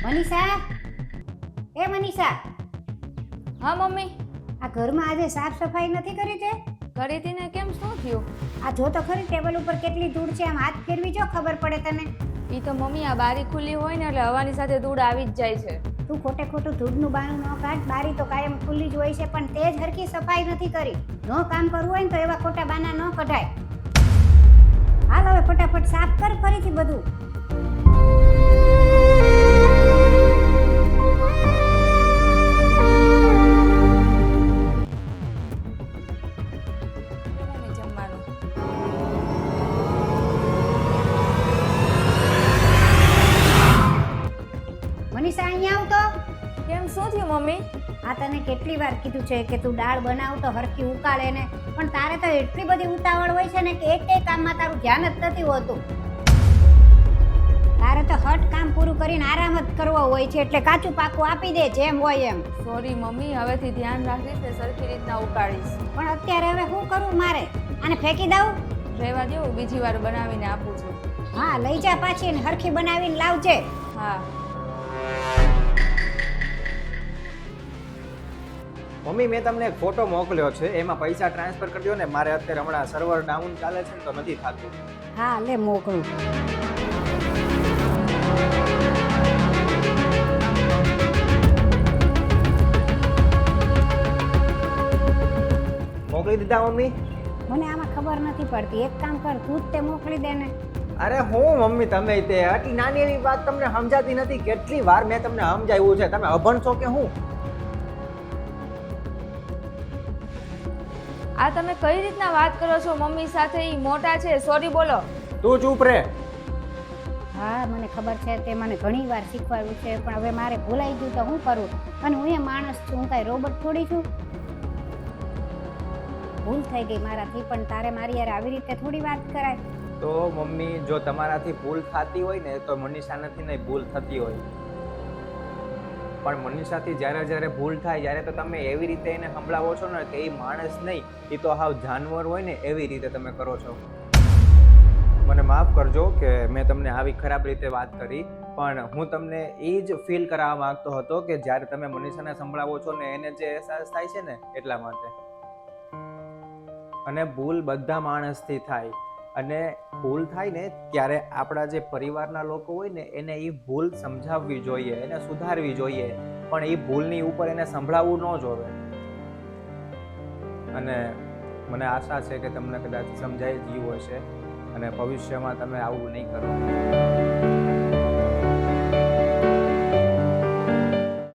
મનીષા, એ મનીષા, હા મમ્મી. આ ઘરમાં આજે સાફ સફાઈ નથી કરી તે? કરી હતી ને, કેમ શું થયું? આ જો તો ખરી ટેબલ ઉપર કેટલી ધૂળ છે, આમ હાથ ફેરવી જો ખબર પડે તને. ઈ તો મમ્મી આ બારી ખુલ્લી હોય ને એટલે હવાની સાથે ધૂળ આવી જ જાય છે. તું ખોટે ખોટું ધૂળનું બાનું ન કાઢ, બારી તો કાયમ ખુલ્લી જ હોય છે પણ તે જ હરખી સફાઈ નથી કરી. નો કામ કરવું હોય ને તો એવા ખોટા બાના ન કઢાય. હાલ હવે ફટાફટ સાફ કર ફરીથી બધું. મમ્મી જમવાનું. મનીષા અહીંયા આવ તો. કેમ શું થયું મમ્મી? આ તને કેટલી વાર કીધું છે કે તું દાળ બનાવ તો હરખી ઉકાળે ને, પણ તારે તો એટલી બધી ઉતાવળ હોય છે ને કે એક કામમાં તારું ધ્યાન જ નથી હોતું. તારે તો હટ કામ પૂરું કરીને આરામ જ કરવો હોય છે, એટલે કાચું પાકું આપી દે જેમ હોય એમ. સોરી મમ્મી, હવેથી ધ્યાન રાખીશ ને સરખી રીતના ઉકાળીશ. પણ અત્યારે હવે શું કરું મારે? આને ફેંકી દઉં? રહેવા દો, બીજી વાર બનાવીને આપું છું. હા, લઈ જા પાછી ને હરખી બનાવીને લાવજે. હા. મમ્મી મેં તમને એક ફોટો મોકલ્યો છે, એમાં પૈસા ટ્રાન્સફર કરી દો ને. મારે અત્યારે હમણાં સર્વર ડાઉન ચાલે છે ને તો નથી થતું. હા, લે મોકલું. મોકલી દીધા મમ્મી? મને આમાં ખબર નથી પડતી, એક કામ કર, તું જ તે મોકલી દે ને. અરે હું મમ્મી, તમે તે આટલી નાની એવી વાત તમને સમજાતી નથી? કેટલી વાર મેં તમને સમજાવ્યું છે, તમે અભણ છો કે હું? આ તમે કઈ રીતના વાત કરો છો મમ્મી સાથે? ઈ મોટા છે, સોરી બોલો. તું ચૂપ રે. હા, મને ખબર છે, તે મને ઘણી વાર શીખવાડ્યું છે, પણ હવે મારે ભૂલાઈ ગયું તો હું કરું? અને હું એ માણસ છું, હું કાંઈ રોબોટ થોડી છું. ભૂલ થઈ ગઈ મારાથી, પણ તારે મારી યાર આવી રીતે થોડી વાત કરાય. તો મમ્મી, જો તમારાથી ભૂલ થતી હોય ને તો મનીષાનાથી નહીં ભૂલ થતી હોય. પણ મનીષાથી જ્યારે ભૂલ થાય ત્યારે તો તમે એવી રીતે એને સંભળાવો છો ને કે એ માણસ નહીં, એ તો હાવ જાનવર હોય ને એવી રીતે તમે કરો છો. મને માફ કરજો કે મેં તમને આવી ખરાબ રીતે વાત કરી, પણ હું તમને એ જ ફીલ કરાવવા માંગતો હતો કે જ્યારે તમે મનીષાને સંભળાવો છો ને એને જે અહેસાસ થાય છે ને એટલા માટે. અને ભૂલ બધા માણસથી થાય, અને ભૂલ થાય ને ત્યારે આપણા જે પરિવારના લોકો હોય ને એને એ ભૂલ સમજાવવી જોઈએ, એને સુધારવી જોઈએ, પણ એ ભૂલની ઉપર એને સંભળાવવું ન જોવે. અને મને આશા છે કે તમને કદાચ સમજાઈ ગયું હશે અને ભવિષ્યમાં તમે આવું નહીં કરો.